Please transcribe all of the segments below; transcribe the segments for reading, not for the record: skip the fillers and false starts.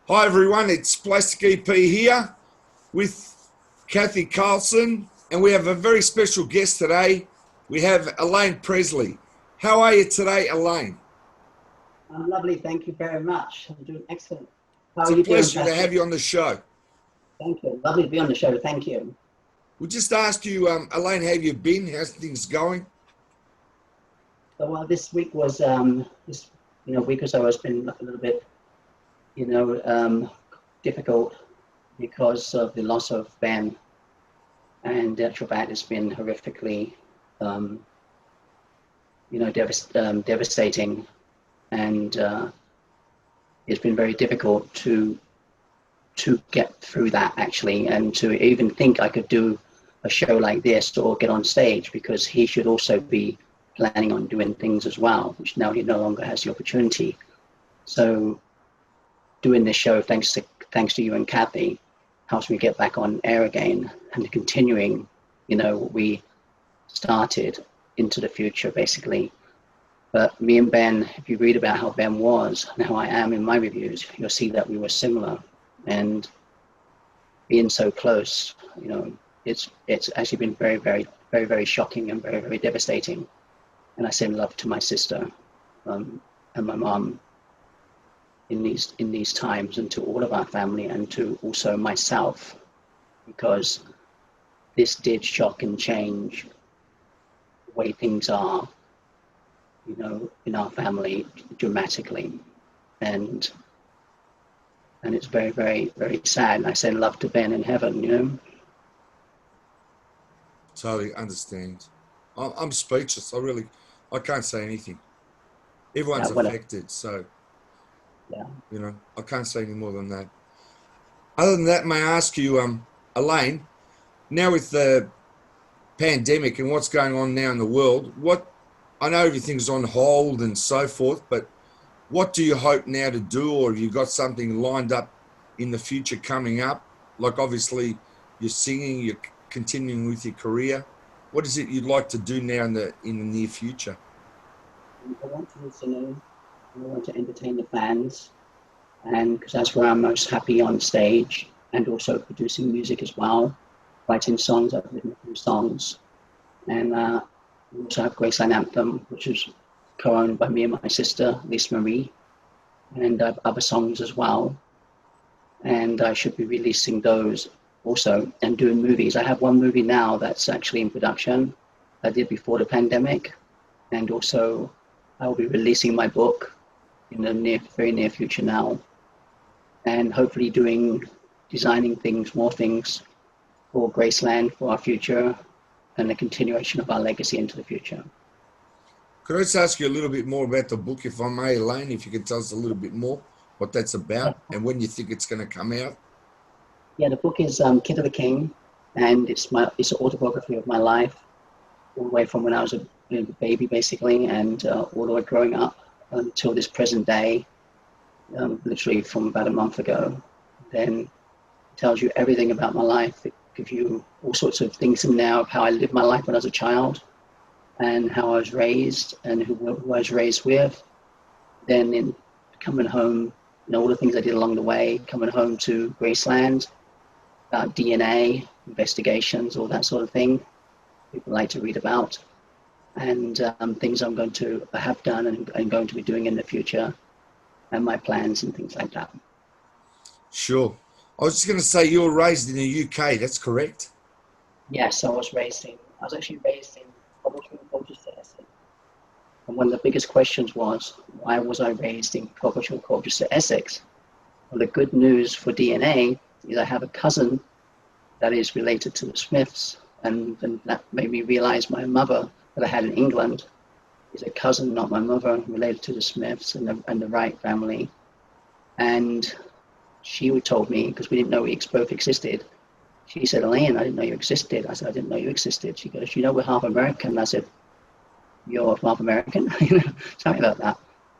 Hi everyone, it's Plastic EP here with Cathy, Carlson, and we have a very special guest today. We have Elaine Presley. How are you today, Elaine? I'm lovely, thank you very much. I'm doing excellent. How It's are a you doing, pleasure to Pastor? have you on the show. Thank you. Lovely to be on the show. Thank you. We'll just ask you, Elaine, how have you been? How's things going? This week was this week or so has been a little bit difficult because of the loss of Ben, and the actual fact has been horrifically devastating, and it's been very difficult to get through that actually, and to even think I could do a show like this or get on stage, because he should also be planning on doing things as well, which now he no longer has the opportunity. So doing this show, thanks to you and Cathy, helps me get back on air again and continuing, what we started into the future basically. But me and Ben, if you read about how Ben was and how I am in my reviews, you'll see that we were similar. And being so close, it's actually been very, very, very, very shocking and very, very devastating. And I send love to my sister and my mom in these times, and to all of our family, and to also myself, because this did shock and change the way things are, in our family dramatically. And it's very, very, very sad. And I send love to Ben in heaven, Totally understand. I'm speechless. I can't say anything. Everyone's affected, so, Yeah. I can't say any more than that. Other than that, may I ask you, Elaine, now with the pandemic and what's going on now in the world, I know everything's on hold and so forth, but what do you hope now to do, or have you got something lined up in the future coming up? Like obviously you're singing, you're continuing with your career. What is it you'd like to do now in the near future? I want to be singing, and I want to entertain the fans, and because that's where I'm most happy on stage, and also producing music as well, writing songs. I've written a few songs, and we also have Graceland Anthem, which is co-owned by me and my sister, Lisa Marie, and I have other songs as well. And I should be releasing those also, and doing movies. I have one movie now that's actually in production I did before the pandemic, and also I will be releasing my book in the very near future now, and hopefully designing more things for Graceland, for our future, and the continuation of our legacy into the future. Could I just ask you a little bit more about the book, if I may, Elaine, if you could tell us a little bit more what that's about and when you think it's going to come out? Yeah, the book is Kid of the King, and it's an autobiography of my life, all the way from when I was a baby, basically, and all the way growing up until this present day, literally from about a month ago. Then it tells you everything about my life. It gives you all sorts of things in there of how I lived my life when I was a child, and how I was raised, and who I was raised with. Then in coming home, all the things I did along the way, coming home to Graceland, about DNA, investigations, all that sort of thing people like to read about, and things I'm going to have done and going to be doing in the future, and my plans and things like that. Sure. I was just going to say you were raised in the UK, that's correct? Yes, I was actually raised in Coventry, Colchester, Essex. And one of the biggest questions was, why was I raised in Coventry, Colchester, Essex? Well, the good news for DNA is I have a cousin that is related to the Smiths, and that made me realize my mother that I had in England is a cousin, not my mother, related to the Smiths and the Wright family. And she told me, because we didn't know we both existed, she said, Elaine, I didn't know you existed. I said, I didn't know you existed. She goes, we're half American. I said, you're half American? Tell me about that.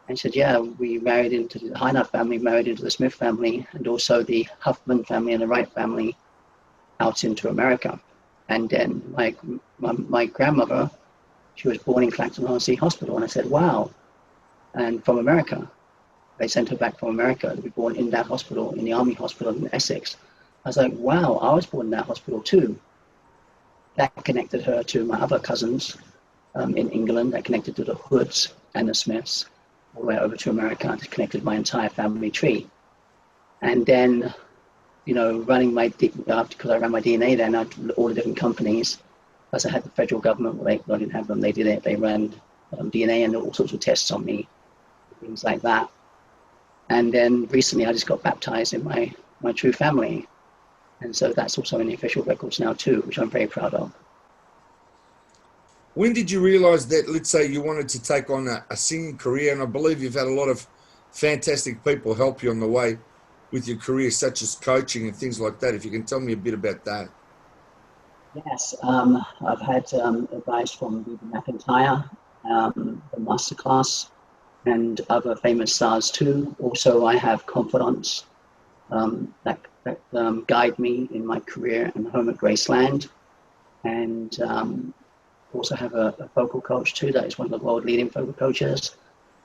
And she said, yeah, we married into the Hynard family, married into the Smith family, and also the Huffman family and the Wright family out into America. And then my grandmother, she was born in Clacton-on-Sea Hospital. And I said, wow, and from America. they sent her back from America to be born in that hospital, in the Army Hospital in Essex. I was like, wow, I was born in that hospital too. That connected her to my other cousins in England. That connected to the Hoods and the Smiths, all the way over to America. It connected my entire family tree. And then, you know, because I ran my DNA then, all the different companies, plus I had the federal government, I didn't have them, they did it. They ran DNA and all sorts of tests on me, things like that. And then recently I just got baptized in my true family. And so that's also in the official records now too, which I'm very proud of. When did you realize that, let's say, you wanted to take on a singing career? And I believe you've had a lot of fantastic people help you on the way with your career, such as coaching and things like that. If you can tell me a bit about that. Yes, I've had advice from Reba McEntire, the Masterclass, and other famous stars too. Also, I have confidants that guide me in my career and home at Graceland. And also have a vocal coach too, that is one of the world leading vocal coaches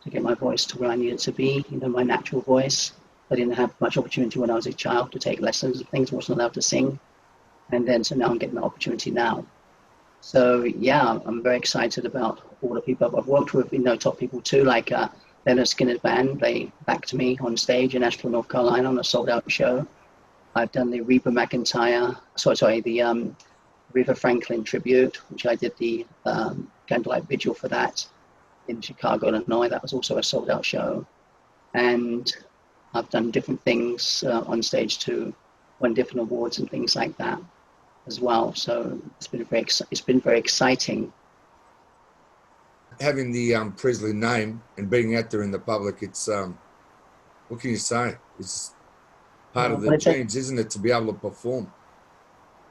to get my voice to where I need it to be, you know, my natural voice. I didn't have much opportunity when I was a child to take lessons and things, wasn't allowed to sing. And then, so now I'm getting the opportunity now. So yeah, I'm very excited about all the people I've worked with, you know, top people too, like Leonard Skinner's band. They backed me on stage in Asheville, North Carolina on a sold out show. I've done the Reba McEntire, the River Franklin tribute, which I did the candlelight vigil for that in Chicago, Illinois. That was also a sold out show. And I've done different things on stage too, won different awards and things like that as well. So it's been very exciting. Having the Presley name and being out there in the public, it's what can you say? It's part of the genes, isn't it, to be able to perform?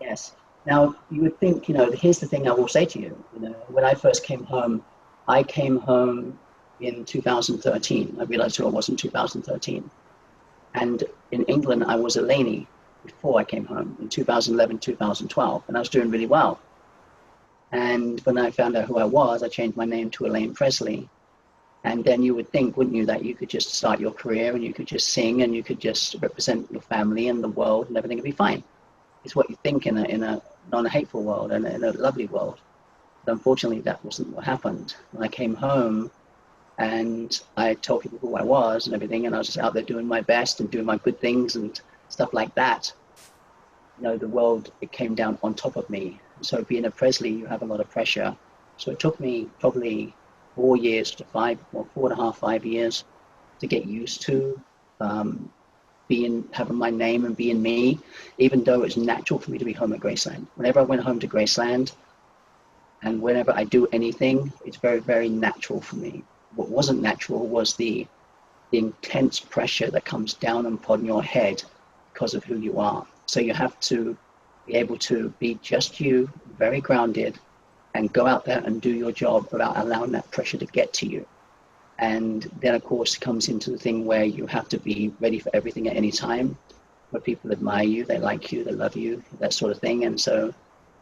Yes. Now you would think, you know, here's the thing I will say to you. You know, when I first came home, I came home in 2013. I realized who I was in 2013. And in England, I was Elaine before I came home in 2011, 2012, and I was doing really well. And when I found out who I was, I changed my name to Elaine Presley. And then you would think, wouldn't you, that you could just start your career and you could just sing and you could just represent your family and the world and everything would be fine. It's what you think in a non-hateful world and in a lovely world. But unfortunately, that wasn't what happened. When I came home and I told people who I was and everything, and I was just out there doing my best and doing my good things and stuff like that, you know, the world, it came down on top of me. So being a Presley, you have a lot of pressure. So it took me probably 4 years to 4.5, 5 years to get used to having my name and being me, even though it's natural for me to be home at Graceland. Whenever I went home to Graceland and whenever I do anything, it's very, very natural for me. What wasn't natural was the intense pressure that comes down upon your head because of who you are. So you have to be able to be just you, very grounded, and go out there and do your job without allowing that pressure to get to you. And then, of course, it comes into the thing where you have to be ready for everything at any time, where people admire you, they like you, they love you, that sort of thing. And so,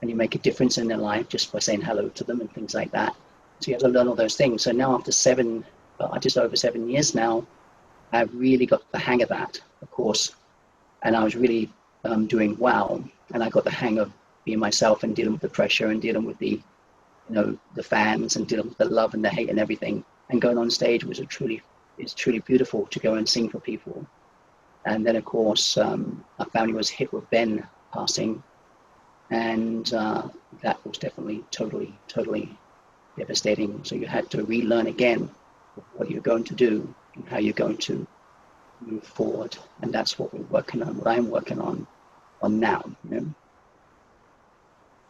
and you make a difference in their life just by saying hello to them and things like that. So you have to learn all those things. So now after just over 7 years now, I've really got the hang of that, of course. And I was really doing well. And I got the hang of being myself and dealing with the pressure and dealing with the, you know, the fans and dealing with the love and the hate and everything. And going on stage was it's truly beautiful to go and sing for people. And then, of course, our family was hit with Ben passing. And that was definitely totally devastating. So you had to relearn again what you're going to do and how you're going to move forward. And that's what we're working on, what I'm working on now. You know?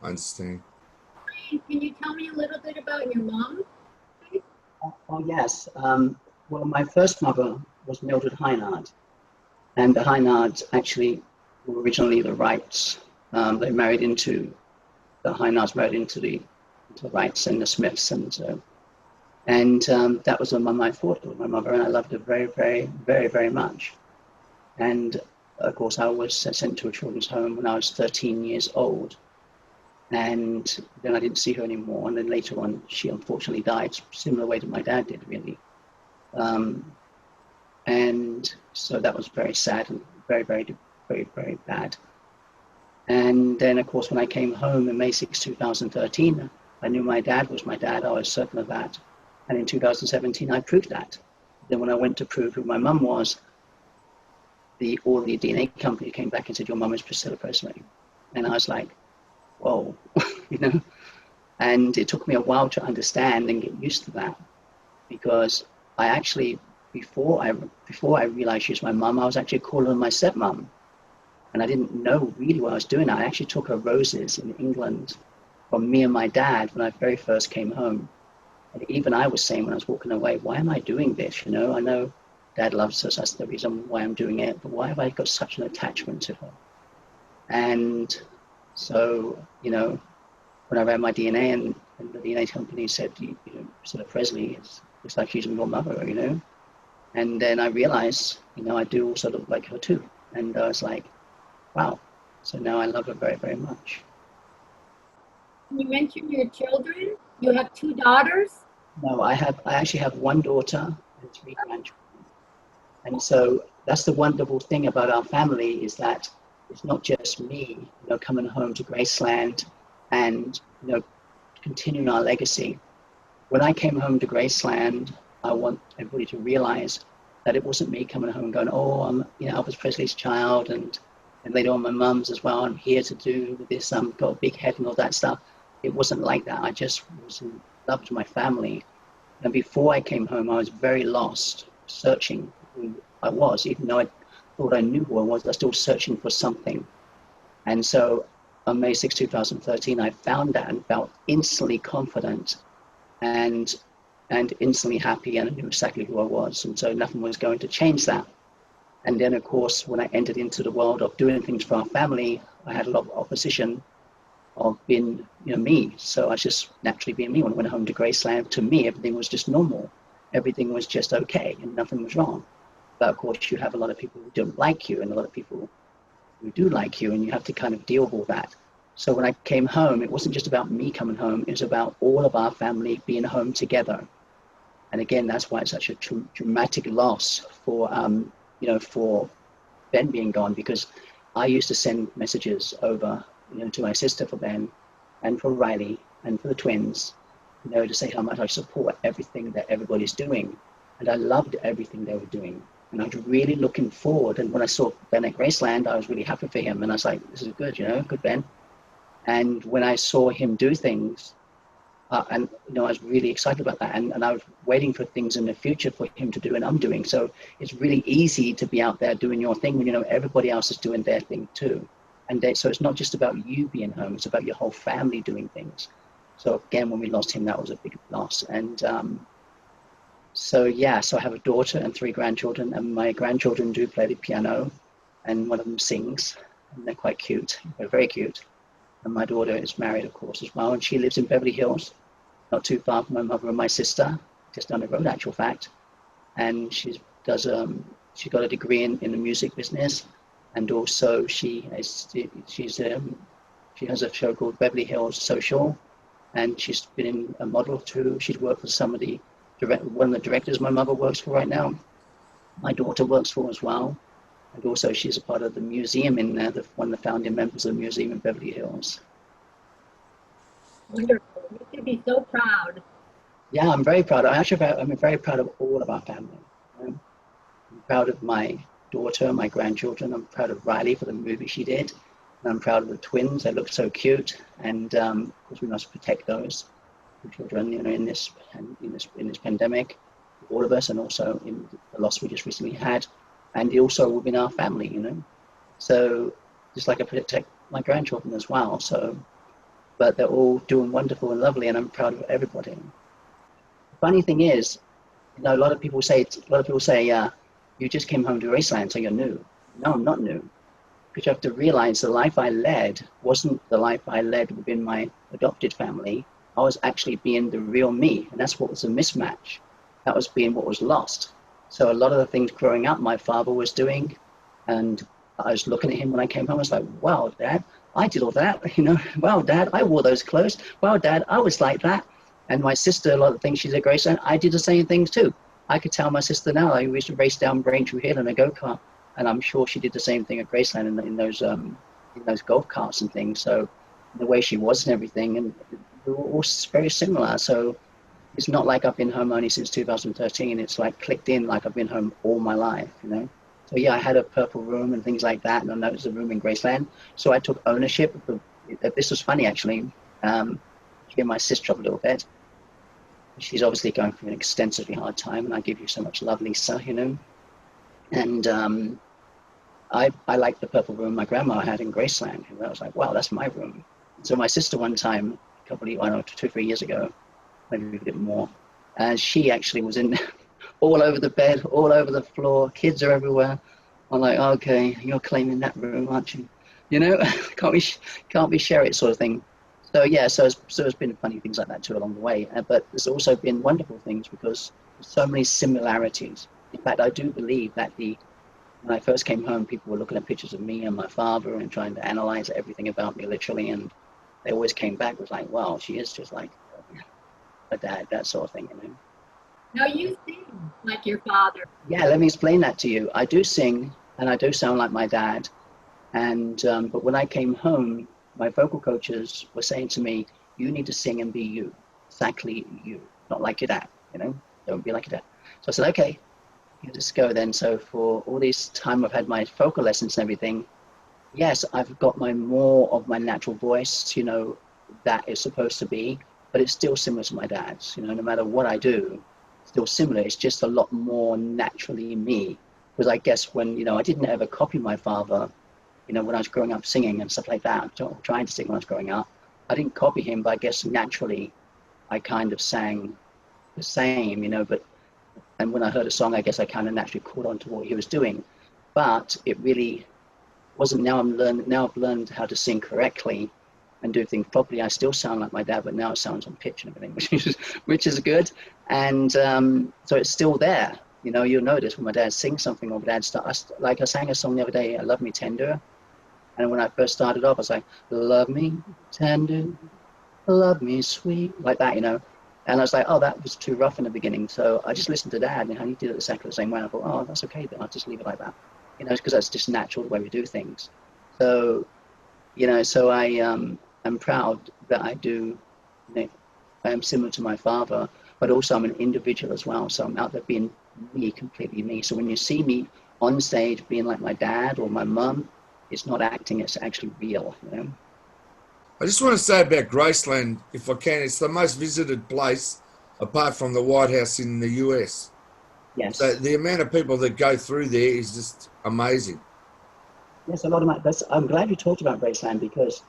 I understand. Can you tell me a little bit about your mom, please? Oh yes. Well, my first mother was Mildred Heinard. And the Heinards actually were originally the Wrights. They married into, the Heinards married into the Wrights and the Smiths. And that was the mum I fought with, my mother, and I loved her very, very, very, very much. And of course, I was sent to a children's home when I was 13 years old. And then I didn't see her anymore. And then later on, she unfortunately died, similar way to my dad did, really. And so that was very sad and very, very, very, very bad. And then, of course, when I came home in May 6, 2013, I knew my dad was my dad. I was certain of that. And in 2017, I proved that. Then when I went to prove who my mum was, all the DNA company came back and said, your mum is Priscilla Presley. And I was like, whoa, you know? And it took me a while to understand and get used to that, because I actually, before I realized she was my mum, I was actually calling her my stepmom. And I didn't know really what I was doing. I actually took her roses in England from me and my dad when I very first came home. And even I was saying when I was walking away, why am I doing this? You know, I know Dad loves us, that's the reason why I'm doing it, but why have I got such an attachment to her? And so, you know, when I ran my DNA and the DNA company said, you know, Priscilla Presley, looks like she's your mother, you know? And then I realized, you know, I do also look like her too. And I was like, wow. So now I love her very, very much. You mentioned your children. You have 2 daughters. No, I actually have 1 daughter and 3 grandchildren. And so that's the wonderful thing about our family, is that it's not just me, you know, coming home to Graceland and, you know, continuing our legacy. When I came home to Graceland, I want everybody to realize that it wasn't me coming home and going, oh, I'm, you know, Elvis Presley's child, and later on my mum's as well. I'm here to do this. Got a big head and all that stuff. It wasn't like that. I just was in love with my family. And before I came home, I was very lost, searching who I was. Even though I thought I knew who I was still searching for something. And so on May 6, 2013, I found that and felt instantly confident and instantly happy, and I knew exactly who I was. And so nothing was going to change that. And then, of course, when I entered into the world of doing things for our family, I had a lot of opposition of being, you know, me. So I was just naturally being me. When I went home to Graceland, to me, everything was just normal. Everything was just okay, and nothing was wrong. But of course, you have a lot of people who don't like you, and a lot of people who do like you, and you have to kind of deal with all that. So when I came home, it wasn't just about me coming home. It was about all of our family being home together. And again, that's why it's such a dramatic loss for, you know, for Ben being gone, because I used to send messages over, you know, to my sister for Ben and for Riley and for the twins, you know, to say how much I support everything that everybody's doing. And I loved everything they were doing. And I was really looking forward. And when I saw Ben at Graceland, I was really happy for him. And I was like, this is good, you know, good Ben. And when I saw him do things, and, you know, I was really excited about that. And I was waiting for things in the future for him to do, and I'm doing. So it's really easy to be out there doing your thing when, you know, everybody else is doing their thing too. And so it's not just about you being home, it's about your whole family doing things. So again, when we lost him, that was a big loss. And so yeah, so I have a daughter and 3 grandchildren, and my grandchildren do play the piano, and one of them sings, and they're quite cute. They're very cute. And my daughter is married, of course, as well, and she lives in Beverly Hills, not too far from my mother and my sister, just down the road, actual fact. And she got a degree in the music business, and also she has a show called Beverly Hills Social, and she's been a model too. She's worked for one of the directors my mother works for right now. My daughter works for as well. And also she's a part of the museum in there, one of the founding members of the museum in Beverly Hills. Wonderful. You should be so proud. Yeah, I'm very proud. I'm very proud of all of our family. I'm proud of my daughter, my grandchildren. I'm proud of Riley for the movie she did. And I'm proud of the twins. They look so cute. And of course, we must protect those children, you know, in this pandemic, all of us, and also in the loss we just recently had. And also within our family, you know. So just like I protect my grandchildren as well. So, but they're all doing wonderful and lovely, and I'm proud of everybody. The funny thing is, you know, a lot of people say, you just came home to Graceland, so you're new. No, I'm not new. Because you have to realize the life I led wasn't the life I led within my adopted family. I was actually being the real me, and that's what was a mismatch. That was being what was lost. So a lot of the things growing up my father was doing, and I was looking at him when I came home, I was like, wow, Dad, I did all that, you know, wow, Dad, I wore those clothes, wow, Dad, I was like that. And my sister, a lot of the things she did at Graceland, I did the same things too. I could tell my sister now. I used to race down Braintree Hill in a go-kart, and I'm sure she did the same thing at Graceland in those golf carts and things. So the way she was and everything, and we were all very similar. So it's not like I've been home only since 2013. It's like clicked in like I've been home all my life, you know. So yeah, I had a purple room and things like that, and I noticed a room in Graceland. So I took ownership of this was funny actually. Give my sister up a little bit. She's obviously going through an extensively hard time, and I give you so much love, Lisa, you know. And I liked the purple room my grandma had in Graceland. And I was like, wow, that's my room. So my sister one time, I don't know, 2-3 years ago, maybe a bit more, and she actually was in all over the bed, all over the floor, kids are everywhere. I'm like, okay, you're claiming that room, aren't you? You know, can't we share it sort of thing. So yeah, so it's been funny things like that too along the way. But there's also been wonderful things because there's so many similarities. In fact, I do believe that when I first came home, people were looking at pictures of me and my father and trying to analyze everything about me literally, and they always came back with like, wow, she is just like a dad, that sort of thing, you know. Now you sing like your father. Yeah, let me explain that to you. I do sing and I do sound like my dad. And but when I came home, my vocal coaches were saying to me, you need to sing and be you, exactly you, not like your dad, you know, don't be like your dad. So I said, okay, you just go then. So for all this time I've had my vocal lessons and everything, yes, I've got more of my natural voice, you know, that is supposed to be, but it's still similar to my dad's, you know, no matter what I do, still similar. It's just a lot more naturally me. Because I guess when, you know, I didn't ever copy my father, you know, when I was growing up singing and stuff like that, trying to sing when I was growing up, I didn't copy him, but I guess naturally I kind of sang the same, you know, and when I heard a song, I guess I kind of naturally caught on to what he was doing. But it really wasn't. Now I've learned how to sing correctly and do things properly. I still sound like my dad, but now it sounds on pitch and everything, which is good. And so it's still there. You know, you'll notice when my dad sings something or my dad like I sang a song the other day, I Love Me Tender. And when I first started off, I was like, love me tender, love me sweet, like that, you know. And I was like, oh, that was too rough in the beginning. So I just listened to Dad and how he did it exactly the same way. I thought, oh, that's okay, then I'll just leave it like that. You know, because that's just natural the way we do things. So, you know, so I am proud that I do, you know, I am similar to my father, but also I'm an individual as well. So I'm out there being me, completely me. So when you see me on stage being like my dad or my mum, it's not acting, it's actually real, you know. I just want to say about Graceland, if I can, it's the most visited place apart from the White House in the US. Yes. So the amount of people that go through there is just amazing. Yes, a lot of I'm glad you talked about Graceland because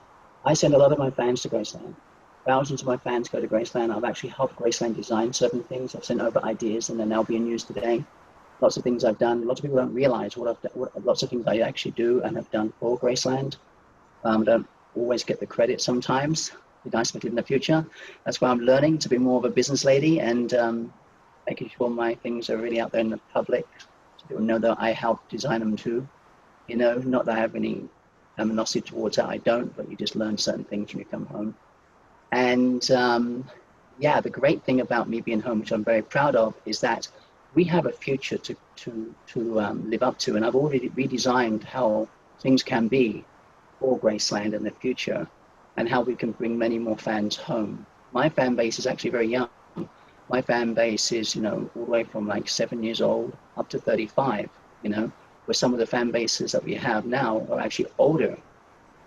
I send a lot of my fans to Graceland. Thousands of my fans go to Graceland. I've actually helped Graceland design certain things. I've sent over ideas and they're now being used today. Lots of things I've done. Lots of people don't realize lots of things I actually do and have done for Graceland. Don't always get the credit sometimes. Be nice if I did in the future. That's why I'm learning to be more of a business lady and making sure my things are really out there in the public so people know that I help design them too. You know, not that I have any animosity towards that. I don't, but you just learn certain things when you come home. And yeah, the great thing about me being home, which I'm very proud of, is that we have a future to live up to. And I've already redesigned how things can be for Graceland in the future and how we can bring many more fans home. My fan base is actually very young. My fan base is, you know, all the way from like 7 years old up to 35, you know, where some of the fan bases that we have now are actually older.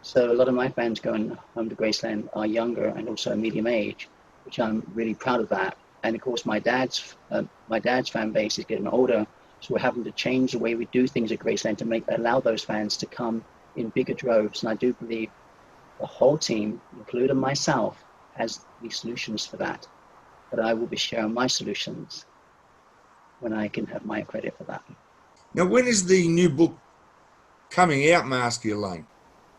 So a lot of my fans going home to Graceland are younger and also medium age, which I'm really proud of that. And of course, my dad's fan base is getting older, so we're having to change the way we do things at Graceland to allow those fans to come in bigger droves. And I do believe the whole team, including myself, has the solutions for that. But I will be sharing my solutions when I can have my credit for that. Now, when is the new book coming out, may I ask you, Elaine?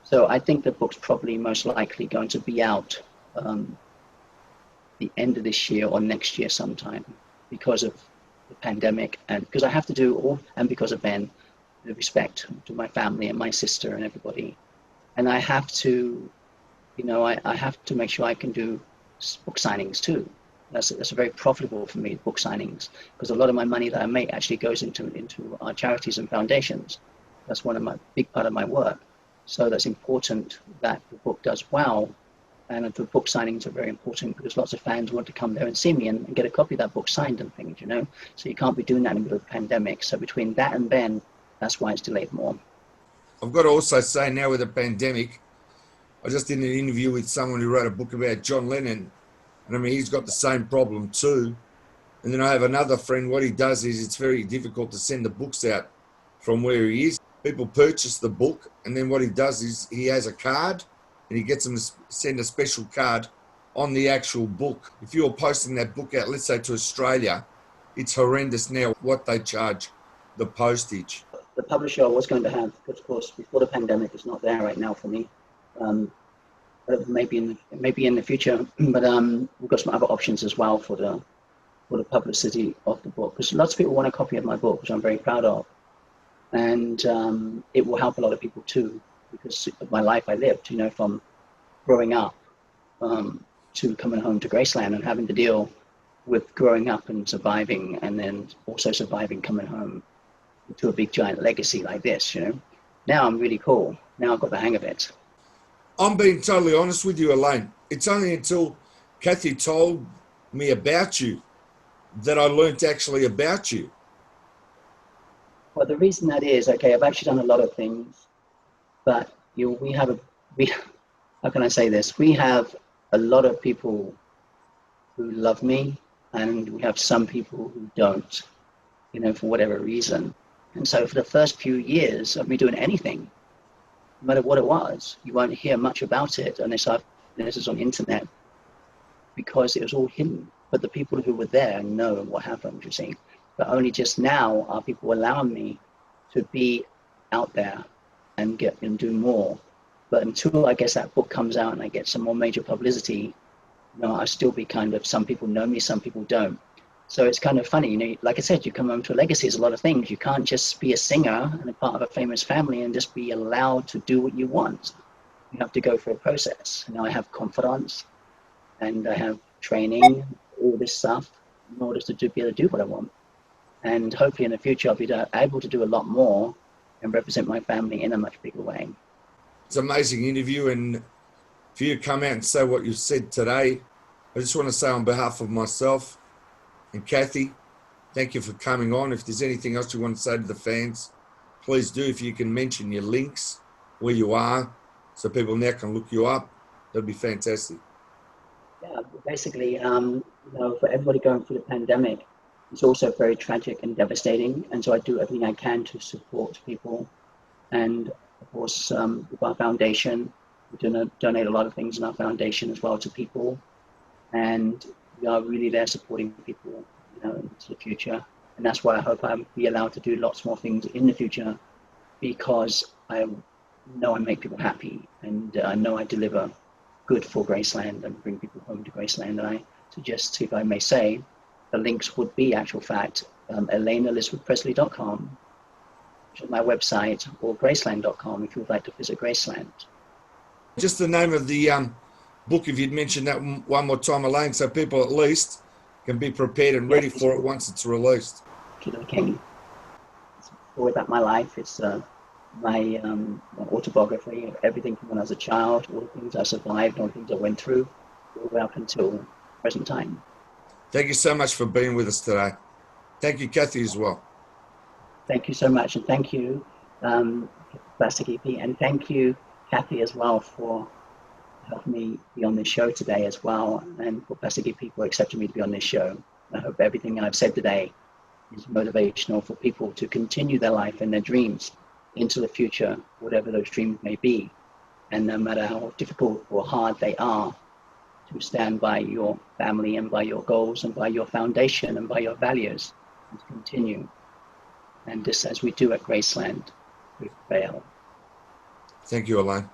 So I think the book's probably most likely going to be out the end of this year or next year sometime because of the pandemic and because I have to do all, and because of Ben, the respect to my family and my sister and everybody. And I have to, you know, I have to make sure I can do book signings too, That's very profitable for me, book signings, because a lot of my money that I make actually goes into our charities and foundations. That's one of my big part of my work. So that's important that the book does well. And the book signings are very important because lots of fans want to come there and see me and get a copy of that book signed and things, you know. So you can't be doing that in the middle of the pandemic. So between that and then, that's why it's delayed more. I've got to also say now with the pandemic, I just did an interview with someone who wrote a book about John Lennon. And I mean, he's got the same problem too. And then I have another friend, what he does is it's very difficult to send the books out from where he is. People purchase the book, and then what he does is he has a card, and he gets them to send a special card on the actual book. If you're posting that book out, let's say to Australia, it's horrendous now what they charge the postage. The publisher I was going to have, because of course before the pandemic, it's not there right now for me. Maybe in the future, but we've got some other options as well for the publicity of the book, because lots of people want a copy of my book, which I'm very proud of, and it will help a lot of people too, because of my life I lived, you know, from growing up to coming home to Graceland and having to deal with growing up and surviving, and then also surviving coming home to a big giant legacy like this, you know. Now I'm really cool. Now I've got the hang of it. I'm being totally honest with you, Elaine. It's only until Cathy told me about you that I learnt actually about you. Well, the reason that is, okay, I've actually done a lot of things, but how can I say this? We have a lot of people who love me, and we have some people who don't, you know, for whatever reason. And so for the first few years of me doing anything, no matter what it was, you won't hear much about it unless this is on the internet, because it was all hidden. But the people who were there know what happened, you see. But only just now are people allowing me to be out there and do more. But until I guess that book comes out and I get some more major publicity, you know, I'll still be kind of, some people know me, some people don't. So it's kind of funny, you know, like I said, you come home to a legacy, there's a lot of things. You can't just be a singer and a part of a famous family and just be allowed to do what you want. You have to go through a process. Now I have confidence and I have training, all this stuff in order to be able to do what I want. And hopefully in the future, I'll be able to do a lot more and represent my family in a much bigger way. It's an amazing interview, and for you to come out and say what you said today, I just want to say on behalf of myself and Cathy, thank you for coming on. If there's anything else you want to say to the fans, please do. If you can mention your links, where you are, so people now can look you up, that'd be fantastic. Yeah, basically, you know, for everybody going through the pandemic, it's also very tragic and devastating. And so I do everything I can to support people. And of course, with our foundation, we donate a lot of things in our foundation as well to people. And we are really there supporting people, you know, into the future. And that's why I hope I'll be allowed to do lots more things in the future, because I know I make people happy, and I know I deliver good for Graceland and bring people home to Graceland. And I suggest, if I may say, the links would be, actual fact, ElaineElizabethPresley.com, which is my website, or Graceland.com if you would like to visit Graceland. Just the name of the book, if you'd mention that one more time, Elaine, so people at least can be prepared and ready for it once it's released. To the King. It's a story about my life. It's my autobiography of everything from when I was a child, all the things I survived, all the things I went through, all the way up until present time. Thank you so much for being with us today. Thank you, Cathy, as well. Thank you so much, and thank you, Plastic EP, and thank you, Cathy, as well, for helping me be on this show today as well, and for Plastic EP for accepting me to be on this show. I hope everything I've said today is motivational for people to continue their life and their dreams into the future, whatever those dreams may be. And no matter how difficult or hard they are, to stand by your family and by your goals and by your foundation and by your values, and to continue. And just as we do at Graceland, we fail. Thank you, Elaine.